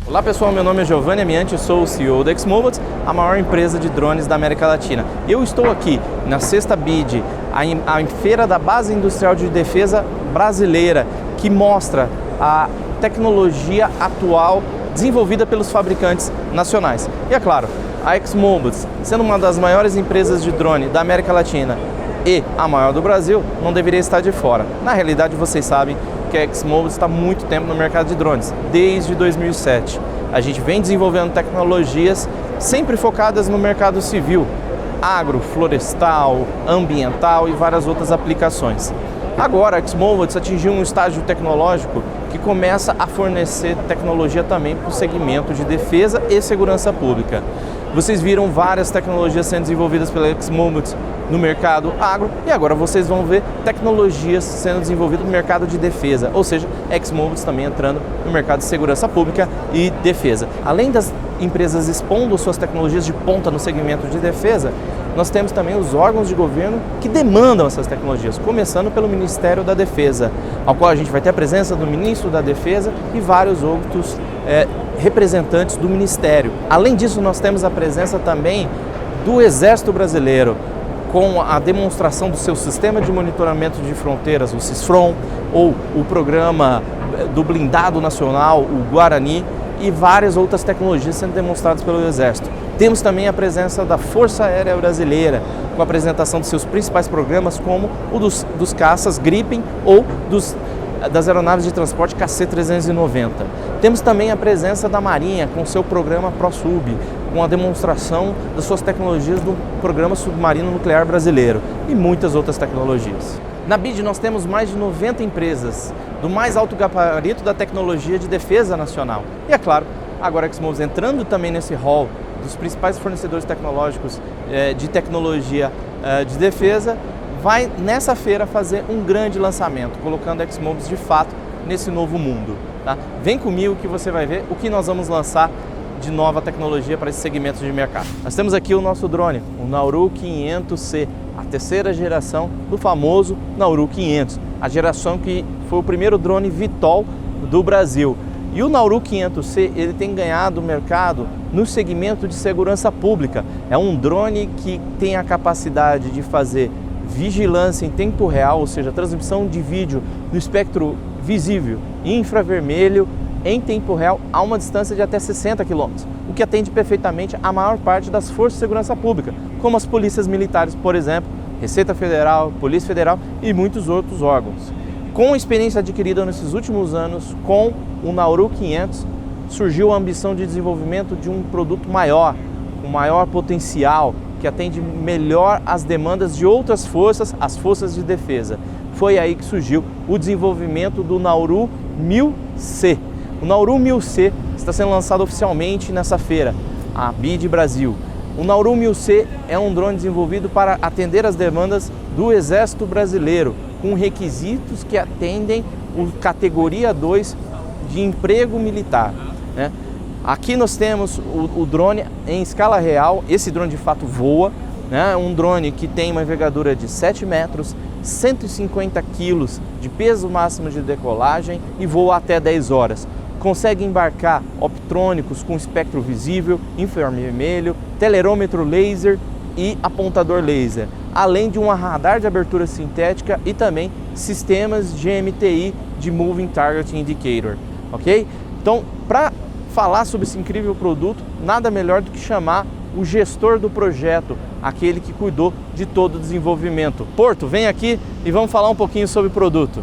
Olá pessoal, meu nome é Giovanni Amiante, eu sou o CEO da Exmobiles, a maior empresa de drones da América Latina. Eu estou aqui na sexta BID, a feira da Base Industrial de Defesa Brasileira, que mostra a tecnologia atual desenvolvida pelos fabricantes nacionais. E é claro, a Exmobiles, sendo uma das maiores empresas de drone da América Latina e a maior do Brasil, não deveria estar de fora. Na realidade, vocês sabem que a Exmobiles está há muito tempo no mercado de drones, desde 2007. A gente vem desenvolvendo tecnologias sempre focadas no mercado civil, agro, florestal, ambiental e várias outras aplicações. Agora a Exmobiles atingiu um estágio tecnológico que começa a fornecer tecnologia também para o segmento de defesa e segurança pública. Vocês viram várias tecnologias sendo desenvolvidas pela Exmobiles no mercado agro e agora vocês vão ver tecnologias sendo desenvolvidas no mercado de defesa, ou seja, a Exmobiles também entrando no mercado de segurança pública e defesa. Além das empresas expondo suas tecnologias de ponta no segmento de defesa, nós temos também os órgãos de governo que demandam essas tecnologias, começando pelo Ministério da Defesa, ao qual a gente vai ter a presença do Ministro da Defesa e vários outros representantes do Ministério. Além disso, nós temos a presença também do Exército Brasileiro, com a demonstração do seu sistema de monitoramento de fronteiras, o SISFRON, ou o programa do blindado nacional, o Guarani, e várias outras tecnologias sendo demonstradas pelo Exército. Temos também a presença da Força Aérea Brasileira, com a apresentação de seus principais programas, como o dos caças Gripen ou das aeronaves de transporte KC-390. Temos também a presença da Marinha, com seu programa ProSub, com a demonstração das suas tecnologias do Programa Submarino Nuclear Brasileiro e muitas outras tecnologias. Na BID nós temos mais de 90 empresas do mais alto gabarito da tecnologia de defesa nacional. E é claro, agora a Exmobiles entrando também nesse hall dos principais fornecedores tecnológicos de tecnologia de defesa, vai nessa feira fazer um grande lançamento, colocando a Exmobiles de fato nesse novo mundo. Tá? Vem comigo que você vai ver o que nós vamos lançar de nova tecnologia para esse segmento de mercado. Nós temos aqui o nosso drone, o Nauru 500C, a terceira geração do famoso Nauru 500, a geração que foi o primeiro drone VTOL do Brasil. E o Nauru 500C ele tem ganhado mercado no segmento de segurança pública. É um drone que tem a capacidade de fazer vigilância em tempo real, ou seja, transmissão de vídeo no espectro visível e infravermelho em tempo real a uma distância de até 60 km, o que atende perfeitamente a maior parte das forças de segurança pública, como as polícias militares, por exemplo, Receita Federal, Polícia Federal e muitos outros órgãos. Com a experiência adquirida nesses últimos anos com o Nauru 500, surgiu a ambição de desenvolvimento de um produto maior, com maior potencial, que atende melhor as demandas de outras forças, as forças de defesa. Foi aí que surgiu o desenvolvimento do Nauru 1000C. O Nauru 1000C está sendo lançado oficialmente nessa feira, a BID Brasil. O Nauru 1000C é um drone desenvolvido para atender as demandas do Exército Brasileiro, com requisitos que atendem o categoria 2 de emprego militar, né? Aqui nós temos o drone em escala real, esse drone de fato voa, né? Um drone que tem uma envergadura de 7 metros, 150 quilos de peso máximo de decolagem e voa até 10 horas. Consegue embarcar optrônicos com espectro visível, infravermelho, telerômetro laser e apontador laser, além de um radar de abertura sintética e também sistemas de MTI, de Moving Target Indicator, ok? Então, para falar sobre esse incrível produto, nada melhor do que chamar o gestor do projeto, aquele que cuidou de todo o desenvolvimento. Porto, vem aqui e vamos falar um pouquinho sobre o produto.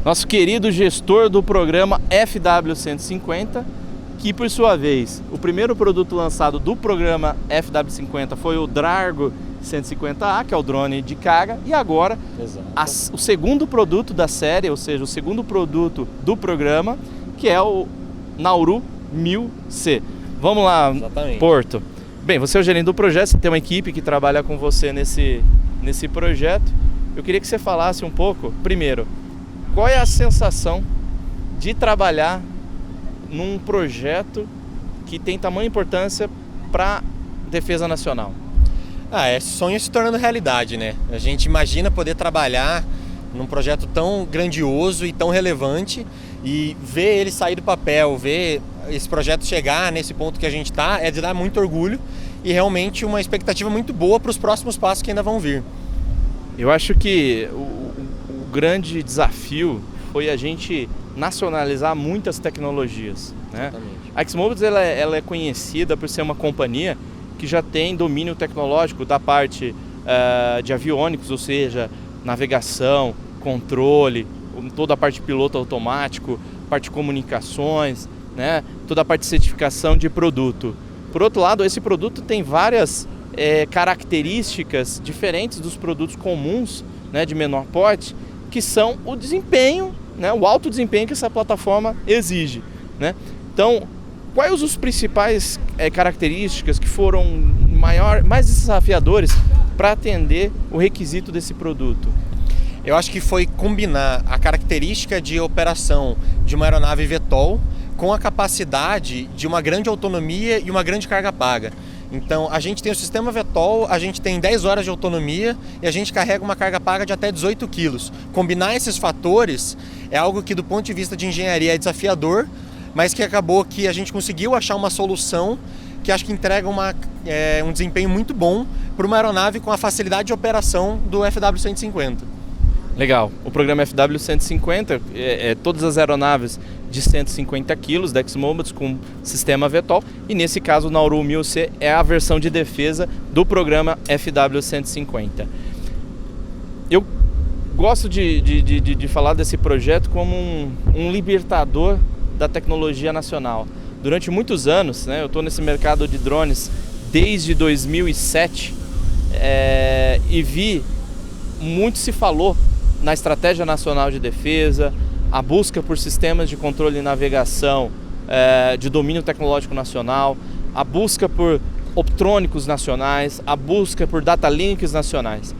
Nosso querido gestor do programa FW150, que por sua vez, o primeiro produto lançado do programa FW50 foi o Drago 150A, que é o drone de carga, e agora o segundo produto da série, ou seja, o segundo produto do programa, que é o Nauru 1000C. Vamos lá, exatamente. Porto. Bem, você é o gerente do projeto, você tem uma equipe que trabalha com você nesse projeto. Eu queria que você falasse um pouco, primeiro, qual é a sensação de trabalhar num projeto que tem tamanha importância para a defesa nacional? É sonho se tornando realidade, né? A gente imagina poder trabalhar num projeto tão grandioso e tão relevante E ver ele sair do papel, ver esse projeto chegar nesse ponto que a gente está, é de dar muito orgulho e realmente uma expectativa muito boa para os próximos passos que ainda vão vir. Eu acho que o grande desafio foi a gente nacionalizar muitas tecnologias, né? A Xmobiles ela é conhecida por ser uma companhia que já tem domínio tecnológico da parte de aviônicos, ou seja, navegação, controle, toda a parte de piloto automático, parte de comunicações, né? Toda a parte de certificação de produto. Por outro lado, esse produto tem várias características diferentes dos produtos comuns, né, de menor porte, que são o desempenho, né, o alto desempenho que essa plataforma exige, né? Então, quais os principais características que foram mais desafiadores para atender o requisito desse produto? Eu acho que foi combinar a característica de operação de uma aeronave VTOL com a capacidade de uma grande autonomia e uma grande carga paga. Então, a gente tem o sistema VTOL, a gente tem 10 horas de autonomia e a gente carrega uma carga paga de até 18 quilos. Combinar esses fatores é algo que, do ponto de vista de engenharia, é desafiador, mas que acabou que a gente conseguiu achar uma solução que acho que entrega um desempenho muito bom para uma aeronave com a facilidade de operação do FW150. Legal. O programa FW150 todas as aeronaves de 150 kg da Xmobiles com sistema VTOL, e nesse caso o Nauru 1000C é a versão de defesa do programa FW150. Eu gosto de falar desse projeto como um libertador da tecnologia nacional. Durante muitos anos, né, eu estou nesse mercado de drones desde 2007 e vi, muito se falou na Estratégia Nacional de Defesa, a busca por sistemas de controle e navegação de domínio tecnológico nacional, a busca por optrônicos nacionais, a busca por data links nacionais.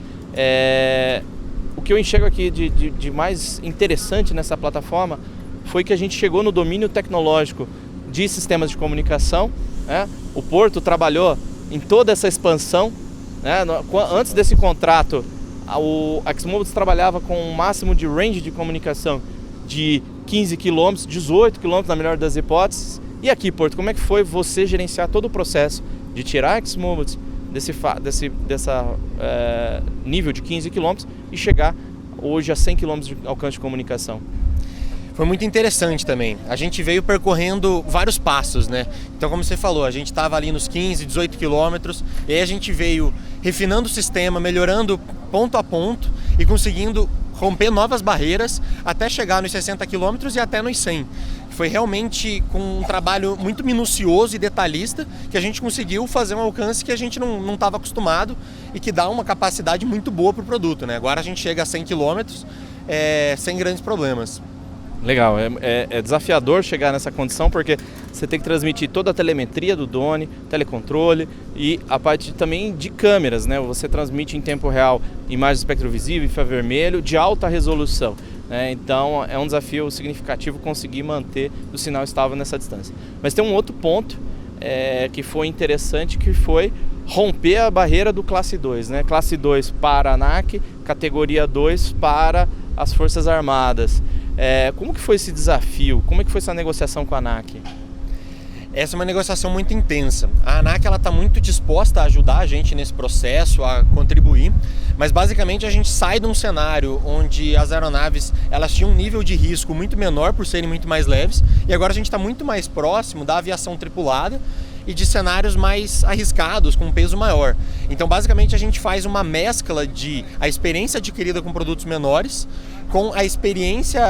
O que eu enxergo aqui de mais interessante nessa plataforma foi que a gente chegou no domínio tecnológico de sistemas de comunicação, né? O Porto trabalhou em toda essa expansão, né? Antes desse contrato, a Xmobiles trabalhava com um máximo de range de comunicação de 15 km, 18 km na melhor das hipóteses. E aqui, Porto, como é que foi você gerenciar todo o processo de tirar a Xmobiles desse nível de 15 km e chegar hoje a 100 km de alcance de comunicação? Foi muito interessante também. A gente veio percorrendo vários passos, né? Então, como você falou, a gente estava ali nos 15, 18 quilômetros, e aí a gente veio refinando o sistema, melhorando ponto a ponto e conseguindo romper novas barreiras até chegar nos 60 quilômetros e até nos 100. Foi realmente com um trabalho muito minucioso e detalhista que a gente conseguiu fazer um alcance que a gente não estava acostumado e que dá uma capacidade muito boa para o produto, né? Agora a gente chega a 100 quilômetros sem grandes problemas. Legal, é desafiador chegar nessa condição porque você tem que transmitir toda a telemetria do drone, telecontrole e a parte também de câmeras, né? Você transmite em tempo real imagens de espectro visível, infravermelho, de alta resolução, né? Então é um desafio significativo conseguir manter o sinal estável nessa distância. Mas tem um outro ponto que foi interessante, que foi romper a barreira do classe 2, né? Classe 2 para a ANAC, categoria 2 para as Forças Armadas. Como que foi esse desafio? Como é que foi essa negociação com a ANAC? Essa é uma negociação muito intensa. A ANAC está muito disposta a ajudar a gente nesse processo, a contribuir, mas basicamente a gente sai de um cenário onde as aeronaves elas tinham um nível de risco muito menor por serem muito mais leves, e agora a gente está muito mais próximo da aviação tripulada e de cenários mais arriscados, com um peso maior. Então basicamente a gente faz uma mescla de a experiência adquirida com produtos menores com a experiência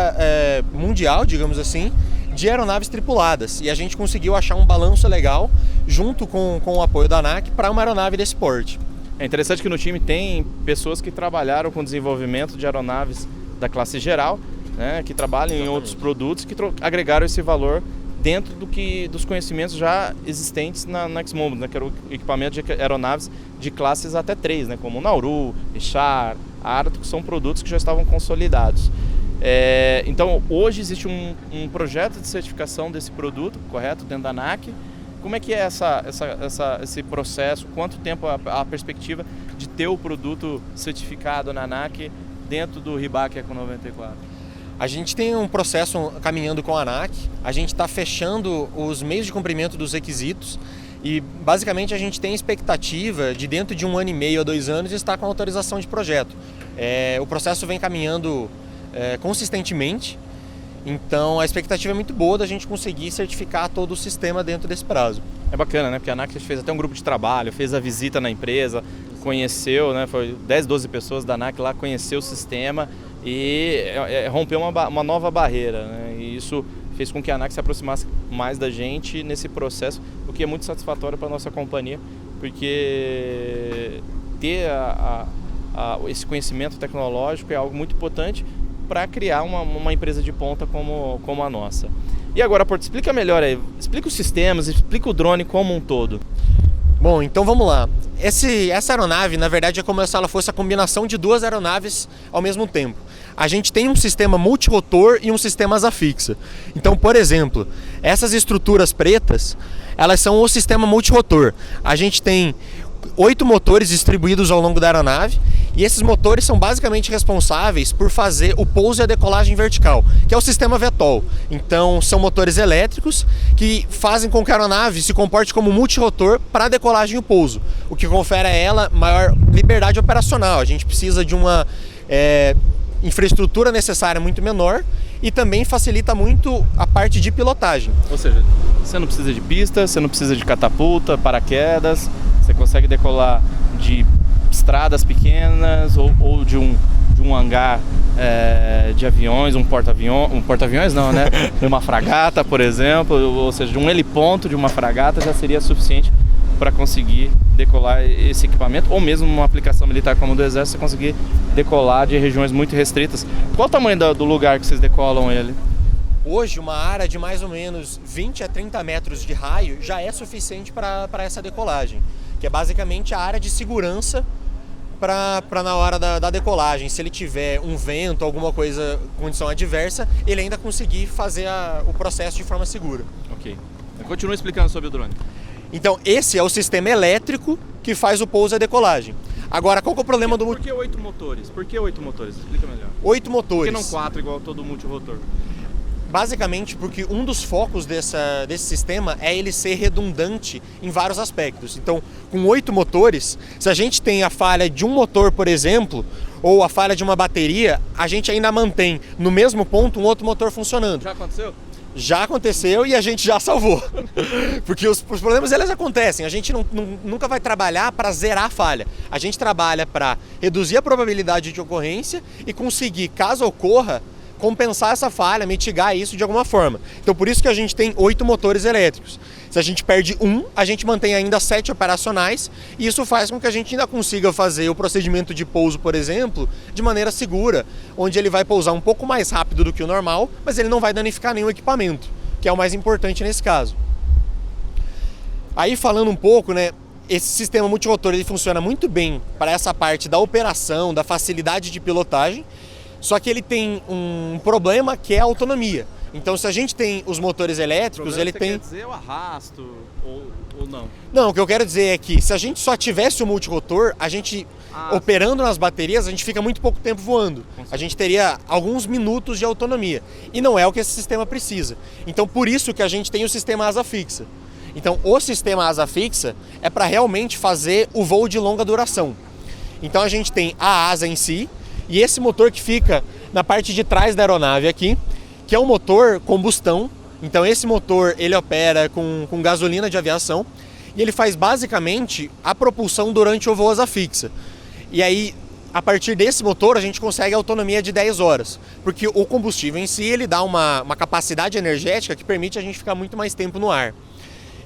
mundial, digamos assim, de aeronaves tripuladas. E a gente conseguiu achar um balanço legal junto com o apoio da ANAC para uma aeronave desse porte. É interessante que no time tem pessoas que trabalharam com desenvolvimento de aeronaves da classe geral, né, que trabalham em outros produtos que agregaram esse valor dentro dos conhecimentos já existentes na Xmobiles, né, que era o equipamento de aeronaves de classes até 3, né, como o Nauru, Char, Arto, que são produtos que já estavam consolidados. Então, hoje existe um projeto de certificação desse produto, correto, dentro da ANAC. Como é que é esse processo? Quanto tempo a perspectiva de ter o produto certificado na ANAC dentro do RIBAC Eco 94? A gente tem um processo caminhando com a ANAC, a gente está fechando os meios de cumprimento dos requisitos e basicamente a gente tem expectativa de dentro de 1 ano e meio a 2 anos estar com autorização de projeto. O processo vem caminhando consistentemente, então a expectativa é muito boa da gente conseguir certificar todo o sistema dentro desse prazo. É bacana, né? Porque a ANAC fez até um grupo de trabalho, fez a visita na empresa, conheceu, né? Foi 10, 12 pessoas da ANAC lá, conheceu o sistema e rompeu uma nova barreira, né? E isso fez com que a ANAC se aproximasse mais da gente nesse processo, o que é muito satisfatório para a nossa companhia, porque ter esse conhecimento tecnológico é algo muito importante para criar uma empresa de ponta como a nossa. E agora, Porto, explica melhor aí, explica os sistemas, explica o drone como um todo. Bom, então vamos lá. Essa aeronave, na verdade, é como se ela fosse a combinação de 2 aeronaves ao mesmo tempo. A gente tem um sistema multirotor e um sistema asa fixa. Então, por exemplo, essas estruturas pretas, elas são o sistema multirotor. A gente tem 8 motores distribuídos ao longo da aeronave e esses motores são basicamente responsáveis por fazer o pouso e a decolagem vertical, que é o sistema VTOL. Então são motores elétricos que fazem com que a aeronave se comporte como multirotor para a decolagem e o pouso, o que confere a ela maior liberdade operacional. A gente precisa de uma infraestrutura necessária muito menor e também facilita muito a parte de pilotagem. Ou seja, você não precisa de pista, você não precisa de catapulta, paraquedas, você consegue decolar de estradas pequenas ou de um hangar de aviões, um porta-aviões não, né? Uma fragata, por exemplo, ou seja, de um heliponto de uma fragata já seria suficiente para conseguir decolar esse equipamento, ou mesmo numa aplicação militar como do Exército, você conseguir decolar de regiões muito restritas. Qual o tamanho do lugar que vocês decolam ele? Hoje, uma área de mais ou menos 20 a 30 metros de raio já é suficiente para essa decolagem, que é basicamente a área de segurança para na hora da decolagem. Se ele tiver um vento, alguma coisa, condição adversa, ele ainda conseguir fazer o processo de forma segura. Ok. Continua explicando sobre o drone. Então, esse é o sistema elétrico que faz o pouso e a decolagem. Agora, qual que é o problema do... Por que 8 motores? Por que 8 motores? Explica melhor. 8 motores. Por que não 4 igual todo multirotor? Basicamente porque um dos focos desse sistema é ele ser redundante em vários aspectos. Então, com 8 motores, se a gente tem a falha de um motor, por exemplo, ou a falha de uma bateria, a gente ainda mantém no mesmo ponto um outro motor funcionando. Já aconteceu? Já aconteceu e a gente já salvou. Porque os problemas eles acontecem. A gente nunca vai trabalhar para zerar a falha. A gente trabalha para reduzir a probabilidade de ocorrência e conseguir, caso ocorra, compensar essa falha, mitigar isso de alguma forma. Então por isso que a gente tem 8 motores elétricos. Se a gente perde um, a gente mantém ainda 7 operacionais e isso faz com que a gente ainda consiga fazer o procedimento de pouso, por exemplo, de maneira segura, onde ele vai pousar um pouco mais rápido do que o normal, mas ele não vai danificar nenhum equipamento, que é o mais importante nesse caso. Aí falando um pouco, né, esse sistema multirotor ele funciona muito bem para essa parte da operação, da facilidade de pilotagem, só que ele tem um problema que é a autonomia. Então, se a gente tem os motores elétricos, ele tem... Quer dizer o arrasto ou não? Não, o que eu quero dizer é que se a gente só tivesse o multirotor, a gente operando nas baterias, a gente fica muito pouco tempo voando. A gente teria alguns minutos de autonomia. E não é o que esse sistema precisa. Então, por isso que a gente tem o sistema asa fixa. Então, o sistema asa fixa é para realmente fazer o voo de longa duração. Então, a gente tem a asa em si, e esse motor que fica na parte de trás da aeronave aqui, que é um motor combustão. Então esse motor ele opera com gasolina de aviação e ele faz basicamente a propulsão durante o voo asa fixa. E aí, a partir desse motor, a gente consegue a autonomia de 10 horas, porque o combustível em si ele dá uma capacidade energética que permite a gente ficar muito mais tempo no ar.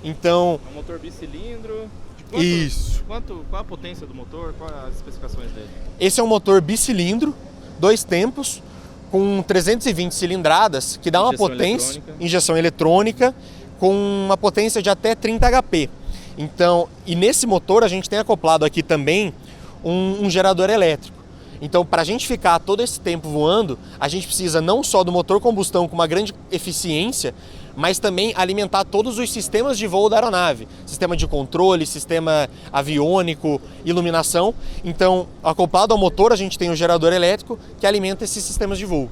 Então... É um motor bicilindro... Isso. Qual a potência do motor? Quais as especificações dele? Esse é um motor bicilindro, 2 tempos, com 320 cilindradas, que dá uma potência, injeção eletrônica, com uma potência de até 30 HP. Então, e nesse motor a gente tem acoplado aqui também um gerador elétrico. Então, para a gente ficar todo esse tempo voando, a gente precisa não só do motor combustão com uma grande eficiência, mas também alimentar todos os sistemas de voo da aeronave. Sistema de controle, sistema aviônico, iluminação. Então, acoplado ao motor, a gente tem um gerador elétrico que alimenta esses sistemas de voo.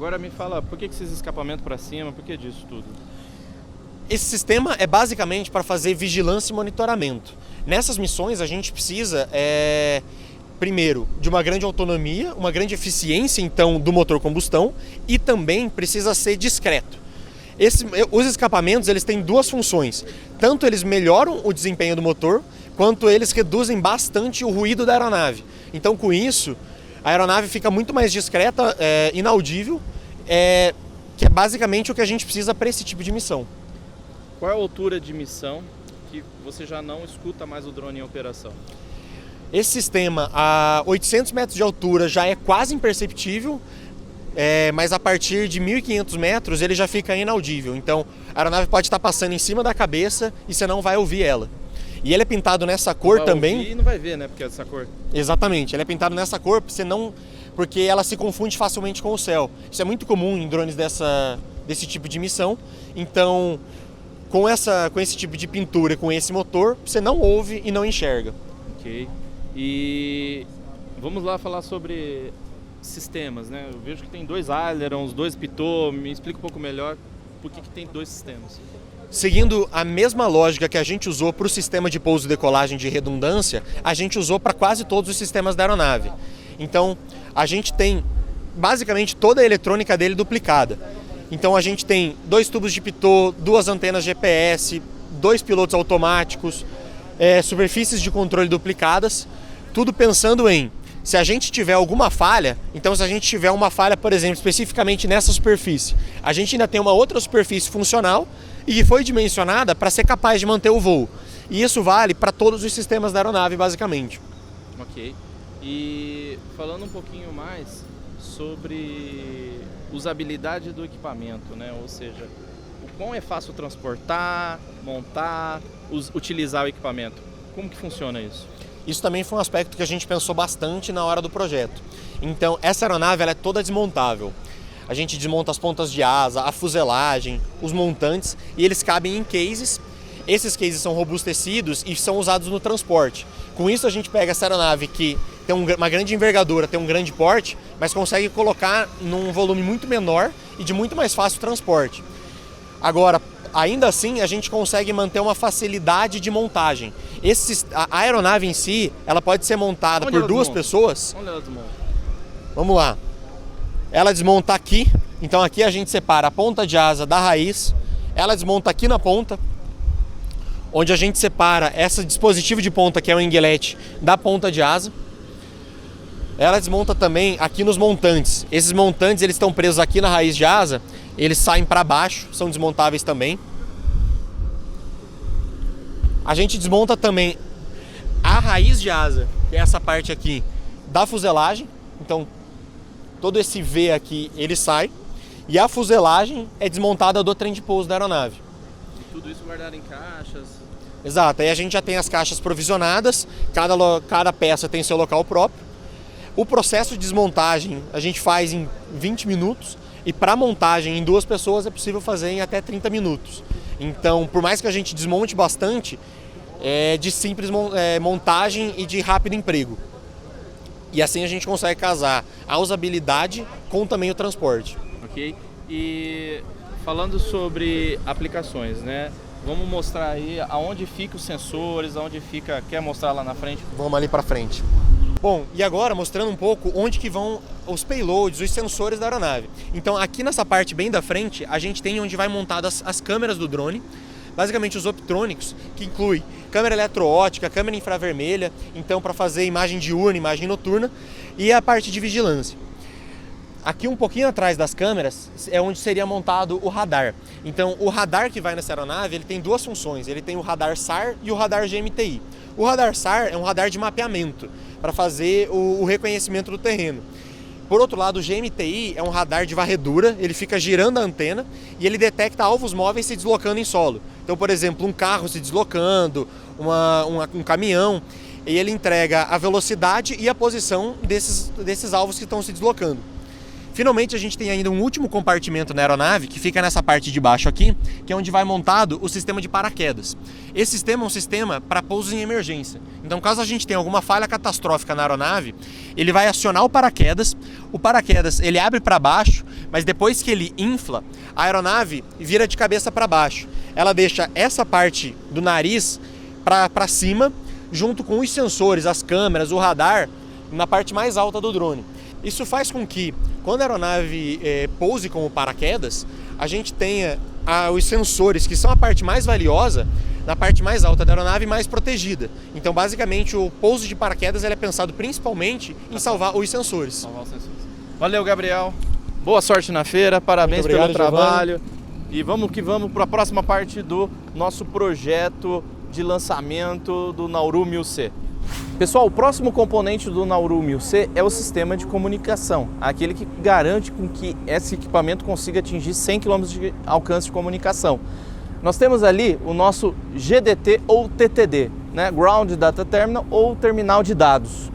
Agora me fala, por que esses escapamentos para cima, por que disso tudo? Esse sistema é basicamente para fazer vigilância e monitoramento. Nessas missões a gente precisa, primeiro, de uma grande autonomia, uma grande eficiência então do motor combustão e também precisa ser discreto. Os escapamentos eles têm duas funções, tanto eles melhoram o desempenho do motor, quanto eles reduzem bastante o ruído da aeronave. Então com isso, a aeronave fica muito mais discreta, inaudível, que é basicamente o que a gente precisa para esse tipo de missão. Qual é a altura de missão que você já não escuta mais o drone em operação? Esse sistema a 800 metros de altura já é quase imperceptível, mas a partir de 1.500 metros ele já fica inaudível. Então a aeronave pode estar passando em cima da cabeça e você não vai ouvir ela. E ele é pintado nessa cor também. Ouvir e não vai ver, né? Porque é dessa cor. Exatamente, ele é pintado nessa cor porque ela se confunde facilmente com o céu. Isso é muito comum em drones desse tipo de missão. Então, com esse tipo de pintura, com esse motor, você não ouve e não enxerga. Ok. E vamos lá falar sobre sistemas, né? Eu vejo que tem 2 ailerons, 2 pitot. Me explica um pouco melhor por que tem 2 sistemas. Seguindo a mesma lógica que a gente usou para o sistema de pouso e decolagem de redundância, a gente usou para quase todos os sistemas da aeronave. Então, a gente tem basicamente toda a eletrônica dele duplicada. Então, a gente tem 2 tubos de pitot, 2 antenas GPS, 2 pilotos automáticos, superfícies de controle duplicadas, tudo pensando em, se a gente tiver alguma falha, então se a gente tiver uma falha, por exemplo, especificamente nessa superfície, a gente ainda tem uma outra superfície funcional e que foi dimensionada para ser capaz de manter o voo. E isso vale para todos os sistemas da aeronave, basicamente. Ok. E falando um pouquinho mais sobre usabilidade do equipamento, né? Ou seja, o quão é fácil transportar, montar, utilizar o equipamento. Como que funciona isso? Isso também foi um aspecto que a gente pensou bastante na hora do projeto. Então, essa aeronave ela é toda desmontável. A gente desmonta as pontas de asa, a fuselagem, os montantes, e eles cabem em cases. Esses cases são robustecidos e são usados no transporte. Com isso, a gente pega essa aeronave que tem uma grande envergadura, tem um grande porte, mas consegue colocar num volume muito menor e de muito mais fácil transporte. Agora, ainda assim, a gente consegue manter uma facilidade de montagem. A aeronave em si, ela pode ser montada por 2 pessoas. Onde ela desmonta? Vamos lá. Ela desmonta aqui, então aqui a gente separa a ponta de asa da raiz. Ela desmonta aqui na ponta, onde a gente separa esse dispositivo de ponta, que é o enguelete, da ponta de asa. Ela desmonta também aqui nos montantes. Esses montantes eles estão presos aqui na raiz de asa, eles saem para baixo, são desmontáveis também. A gente desmonta também a raiz de asa, que é essa parte aqui da fuselagem. Então, todo esse V aqui, ele sai. E a fuselagem é desmontada do trem de pouso da aeronave. E tudo isso guardado em caixas? Exato, aí a gente já tem as caixas provisionadas, cada peça tem seu local próprio. O processo de desmontagem a gente faz em 20 minutos e para montagem em 2 pessoas é possível fazer em até 30 minutos. Então, por mais que a gente desmonte bastante, é de simples montagem e de rápido emprego. E assim a gente consegue casar a usabilidade com também o transporte. Ok. E falando sobre aplicações, né? Vamos mostrar aí aonde ficam os sensores, aonde fica... Quer mostrar lá na frente? Vamos ali para frente. Bom, e agora mostrando um pouco onde que vão os payloads, os sensores da aeronave. Então aqui nessa parte bem da frente, a gente tem onde vai montadas as câmeras do drone, basicamente os optrônicos, que inclui câmera eletroóptica, câmera infravermelha, então para fazer imagem diurna, imagem noturna, e a parte de vigilância. Aqui um pouquinho atrás das câmeras é onde seria montado o radar. Então o radar que vai nessa aeronave, ele tem 2 funções, ele tem o radar SAR e o radar GMTI. O radar SAR é um radar de mapeamento, para fazer o reconhecimento do terreno. Por outro lado, o GMTI é um radar de varredura, ele fica girando a antena e ele detecta alvos móveis se deslocando em solo. Então, por exemplo, um carro se deslocando, um caminhão, e ele entrega a velocidade e a posição desses alvos que estão se deslocando. Finalmente a gente tem ainda um último compartimento na aeronave, que fica nessa parte de baixo aqui, que é onde vai montado o sistema de paraquedas. Esse sistema é um sistema para pousos em emergência. Então, caso a gente tenha alguma falha catastrófica na aeronave, ele vai acionar o paraquedas ele abre para baixo, mas depois que ele infla, a aeronave vira de cabeça para baixo. Ela deixa essa parte do nariz para cima, junto com os sensores, as câmeras, o radar, na parte mais alta do drone. Isso faz com que, quando a aeronave pouse com o paraquedas, a gente tenha os sensores, que são a parte mais valiosa, na parte mais alta da aeronave, mais protegida. Então, basicamente, o pouso de paraquedas ele é pensado principalmente em salvar os sensores. Valeu, Gabriel. Boa sorte na feira, parabéns pelo trabalho. E vamos que vamos para a próxima parte do nosso projeto de lançamento do Nauru 1000C. Pessoal, o próximo componente do Nauru 1000C é o sistema de comunicação, aquele que garante com que esse equipamento consiga atingir 100 km de alcance de comunicação. Nós temos ali o nosso GDT ou TTD, né? Ground Data Terminal ou Terminal de Dados.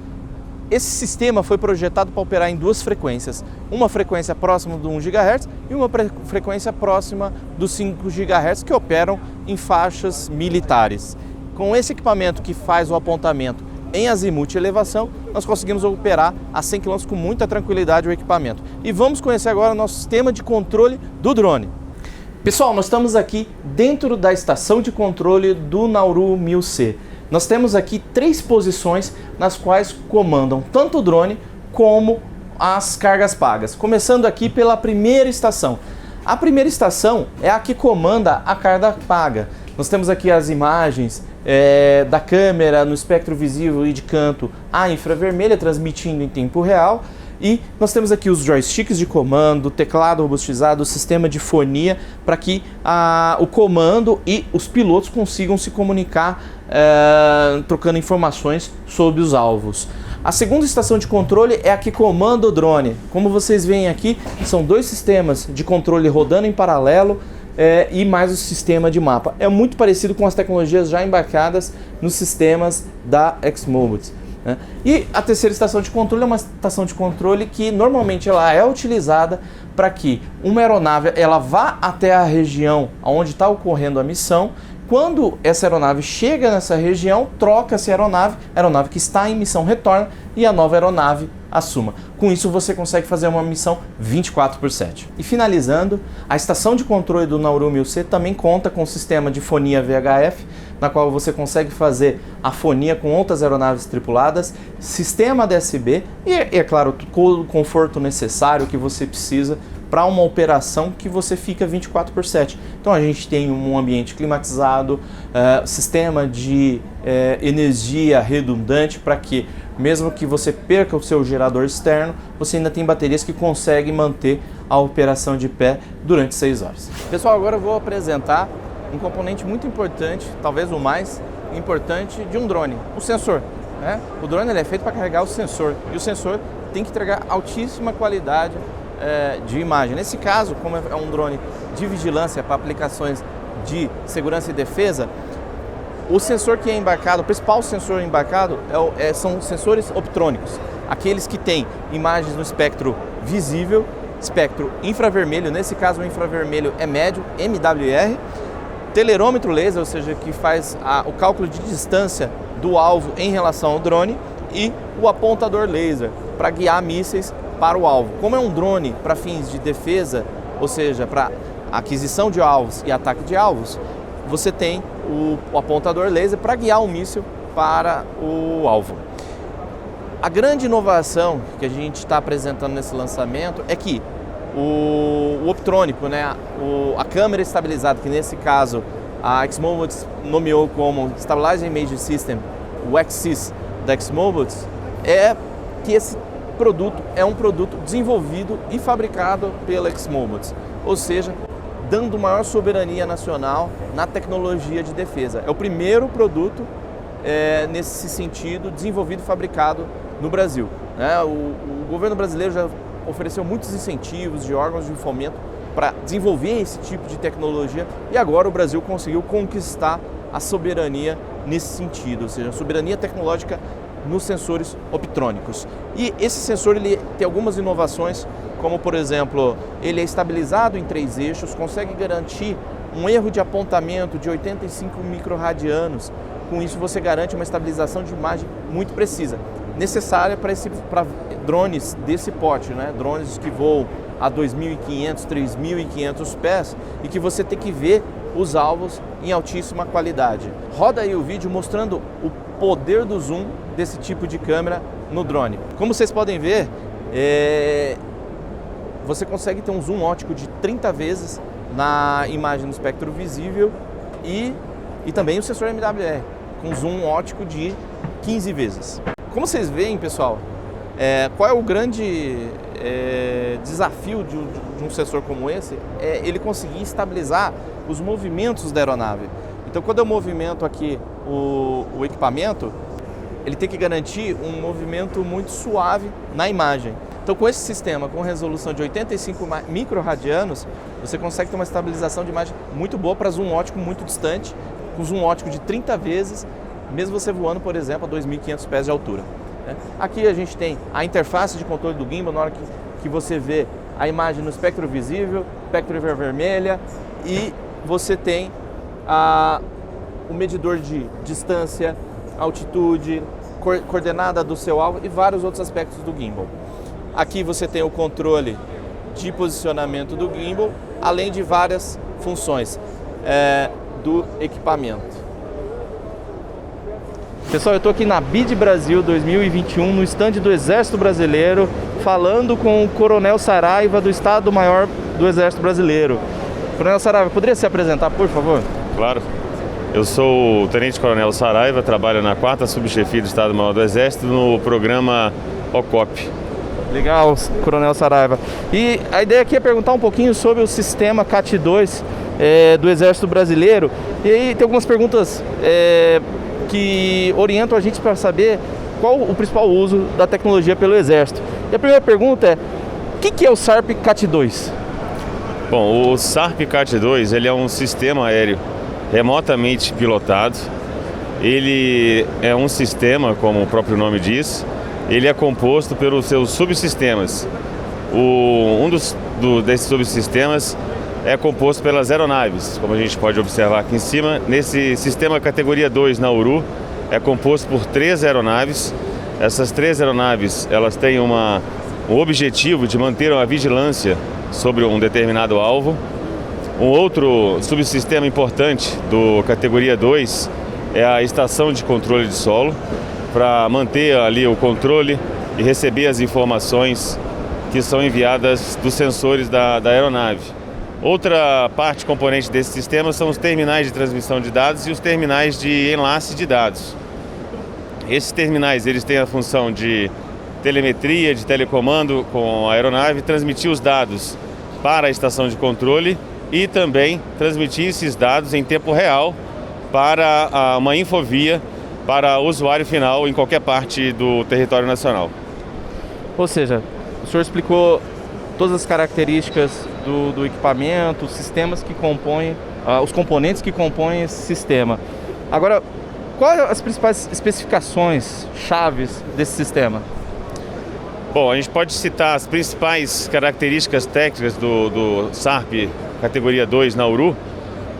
Esse sistema foi projetado para operar em duas frequências, uma frequência próxima do 1 GHz e uma frequência próxima dos 5 GHz que operam em faixas militares. Com esse equipamento que faz o apontamento em azimuth e elevação, nós conseguimos operar a 100 km com muita tranquilidade o equipamento. E vamos conhecer agora o nosso sistema de controle do drone. Pessoal, nós estamos aqui dentro da estação de controle do Nauru 1000C. Nós temos aqui 3 posições nas quais comandam tanto o drone como as cargas pagas. Começando aqui pela primeira estação. A primeira estação é a que comanda a carga paga. Nós temos aqui as imagens da câmera no espectro visível e de canto a infravermelha, transmitindo em tempo real. E nós temos aqui os joysticks de comando, teclado robustizado, o sistema de fonia para que o comando e os pilotos consigam se comunicar trocando informações sobre os alvos. A segunda estação de controle é a que comanda o drone. Como vocês veem aqui, são 2 sistemas de controle rodando em paralelo e mais o sistema de mapa. É muito parecido com as tecnologias já embarcadas nos sistemas da XMobiles. E a terceira estação de controle é uma estação de controle que normalmente ela é utilizada para que uma aeronave ela vá até a região onde está ocorrendo a missão. Quando essa aeronave chega nessa região, troca-se a aeronave que está em missão retorna e a nova aeronave assuma. Com isso você consegue fazer uma missão 24/7. E finalizando, a estação de controle do Nauru 1000C também conta com o sistema de fonia VHF, na qual você consegue fazer a fonia com outras aeronaves tripuladas, sistema DSB e, é claro, todo o conforto necessário que você precisa para uma operação que você fica 24/7. Então a gente tem um ambiente climatizado, sistema de energia redundante para que, mesmo que você perca o seu gerador externo, você ainda tem baterias que conseguem manter a operação de pé durante 6 horas. Pessoal, agora eu vou apresentar um componente muito importante, talvez o mais importante de um drone, o sensor. O drone ele é feito para carregar o sensor e o sensor tem que entregar altíssima qualidade de imagem. Nesse caso, como é um drone de vigilância para aplicações de segurança e defesa, o sensor que é embarcado, o principal sensor embarcado são sensores optrônicos, aqueles que têm imagens no espectro visível, espectro infravermelho, nesse caso o infravermelho é médio, MWR, telerômetro laser, ou seja, que faz o cálculo de distância do alvo em relação ao drone, e o apontador laser para guiar mísseis para o alvo. Como é um drone para fins de defesa, ou seja, para aquisição de alvos e ataque de alvos, você tem o apontador laser para guiar o míssil para o alvo. A grande inovação que a gente está apresentando nesse lançamento é que o optrônico, a câmera estabilizada, que nesse caso a XMobiles nomeou como Stabilized Image System, o XSIS da XMobiles, que esse produto é um produto desenvolvido e fabricado pela XMobiles, ou seja, dando maior soberania nacional na tecnologia de defesa. É o primeiro produto nesse sentido desenvolvido e fabricado no Brasil. O governo brasileiro já ofereceu muitos incentivos de órgãos de fomento para desenvolver esse tipo de tecnologia e agora o Brasil conseguiu conquistar a soberania nesse sentido, ou seja, a soberania tecnológica nos sensores optrônicos. E esse sensor ele tem algumas inovações como por exemplo, ele é estabilizado em 3 eixos, consegue garantir um erro de apontamento de 85 microradianos. Com isso você garante uma estabilização de imagem muito precisa, necessária para drones desse porte, né? Drones que voam a 2.500, 3.500 pés e que você tem que ver os alvos em altíssima qualidade. Roda aí o vídeo mostrando o poder do zoom desse tipo de câmera no drone. Como vocês podem ver, você consegue ter um zoom óptico de 30 vezes na imagem no espectro visível e também o sensor MWR, com zoom óptico de 15 vezes. Como vocês veem, pessoal, qual é o grande desafio de um sensor como esse? É ele conseguir estabilizar os movimentos da aeronave. Então, quando eu movimento aqui o equipamento, ele tem que garantir um movimento muito suave na imagem. Então, com esse sistema, com resolução de 85 microradianos, você consegue ter uma estabilização de imagem muito boa para zoom óptico muito distante, com zoom óptico de 30 vezes, mesmo você voando, por exemplo, a 2.500 pés de altura. Aqui a gente tem a interface de controle do gimbal, na hora que você vê a imagem no espectro visível, espectro infravermelha, e você tem o medidor de distância, altitude, coordenada do seu alvo e vários outros aspectos do gimbal. Aqui você tem o controle de posicionamento do gimbal, além de várias funções do equipamento. Pessoal, eu estou aqui na BID Brasil 2021, no stand do Exército Brasileiro, falando com o Coronel Saraiva, do Estado-Maior do Exército Brasileiro. Coronel Saraiva, poderia se apresentar, por favor? Claro. Eu sou o Tenente Coronel Saraiva, trabalho na 4ª Subchefia do Estado-Maior do Exército, no programa OCOP. Legal, Coronel Saraiva. E a ideia aqui é perguntar um pouquinho sobre o sistema CAT-2 do Exército Brasileiro. E aí tem algumas perguntas que orientam a gente para saber qual o principal uso da tecnologia pelo Exército. E a primeira pergunta é, o que é o SARP CAT-2? Bom, o SARP CAT-2 ele é um sistema aéreo remotamente pilotado. Ele é um sistema, como o próprio nome diz, ele é composto pelos seus subsistemas. Desses subsistemas é composto pelas aeronaves, como a gente pode observar aqui em cima. Nesse sistema categoria 2 Nauru, é composto por 3 aeronaves. Essas 3 aeronaves, elas têm um objetivo de manter uma vigilância sobre um determinado alvo. Um outro subsistema importante do categoria 2 é a estação de controle de solo, para manter ali o controle e receber as informações que são enviadas dos sensores da aeronave. Outra parte componente desse sistema são os terminais de transmissão de dados e os terminais de enlace de dados. Esses terminais eles têm a função de telemetria, de telecomando com a aeronave, transmitir os dados para a estação de controle e também transmitir esses dados em tempo real para uma infovia para o usuário final em qualquer parte do território nacional. Ou seja, o senhor explicou todas as características do equipamento, os sistemas que compõem, os componentes que compõem esse sistema. Agora, quais as principais especificações, chaves desse sistema? Bom, a gente pode citar as principais características técnicas do SARP categoria 2 Nauru,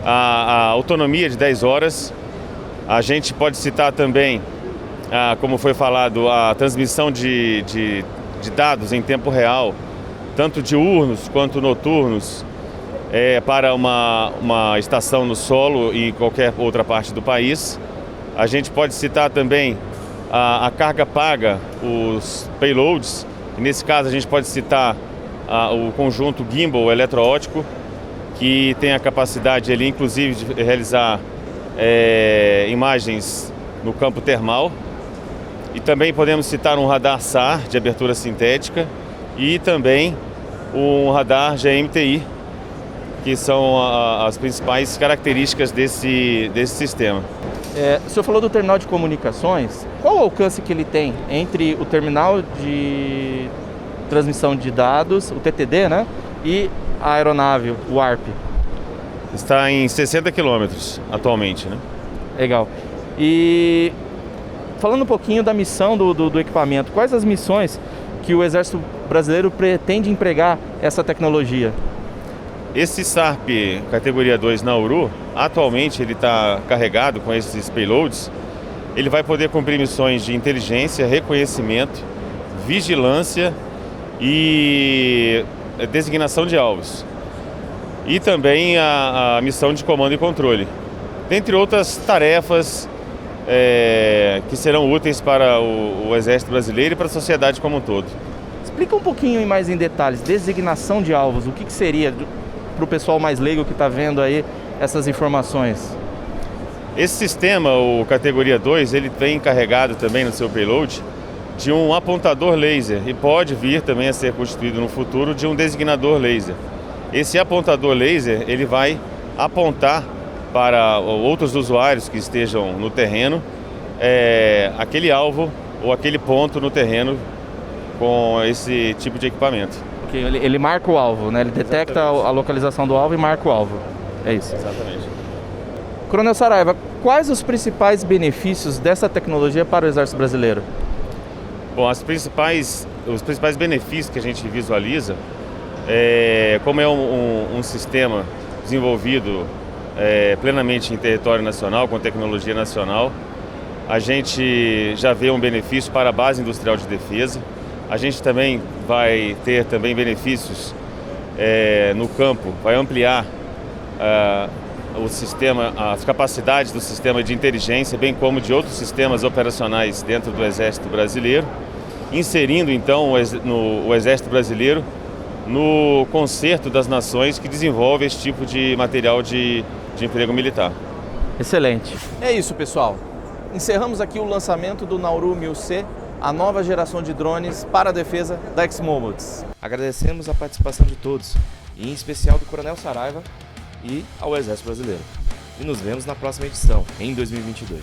a autonomia de 10 horas. A gente pode citar também, como foi falado, a transmissão de dados em tempo real, tanto diurnos quanto noturnos, para uma estação no solo e em qualquer outra parte do país. A gente pode citar também a carga paga, os payloads. Nesse caso a gente pode citar o conjunto gimbal eletroóptico, que tem a capacidade ali, inclusive, de realizar imagens no campo termal. E também podemos citar um radar SAR de abertura sintética e também um radar GMTI, que são as principais características desse sistema. O senhor falou do terminal de comunicações. Qual o alcance que ele tem entre o terminal de transmissão de dados, o TTD, né, e a aeronave, o ARP? Está em 60 quilômetros atualmente, né? Legal. E falando um pouquinho da missão do equipamento, quais as missões que o Exército brasileiro pretende empregar essa tecnologia? Esse SARP categoria 2 Nauru, atualmente ele está carregado com esses payloads. Ele vai poder cumprir missões de inteligência, reconhecimento, vigilância e designação de alvos. E também a missão de comando e controle, dentre outras tarefas que serão úteis para o Exército Brasileiro e para a sociedade como um todo. Explica um pouquinho mais em detalhes, designação de alvos, o que seria para o pessoal mais leigo que está vendo aí essas informações? Esse sistema, o categoria 2, ele vem carregado também no seu payload de um apontador laser e pode vir também a ser constituído no futuro de um designador laser. Esse apontador laser, ele vai apontar para outros usuários que estejam no terreno aquele alvo ou aquele ponto no terreno com esse tipo de equipamento. Okay, ele marca o alvo, né? Ele detecta a localização do alvo e marca o alvo. É isso. Exatamente. Coronel Saraiva, quais os principais benefícios dessa tecnologia para o Exército Brasileiro? Bom, os principais benefícios que a gente visualiza como é um sistema desenvolvido plenamente em território nacional, com tecnologia nacional, a gente já vê um benefício para a base industrial de defesa. A gente também vai ter benefícios no campo, vai ampliar o sistema, as capacidades do sistema de inteligência, bem como de outros sistemas operacionais dentro do Exército Brasileiro, inserindo então o Exército Brasileiro no concerto das nações que desenvolve esse tipo de material de emprego militar. Excelente. É isso, pessoal. Encerramos aqui o lançamento do Nauru 1000C, a nova geração de drones para a defesa da Exmobility. Agradecemos a participação de todos, e em especial do Coronel Saraiva e ao Exército Brasileiro. E nos vemos na próxima edição, em 2022.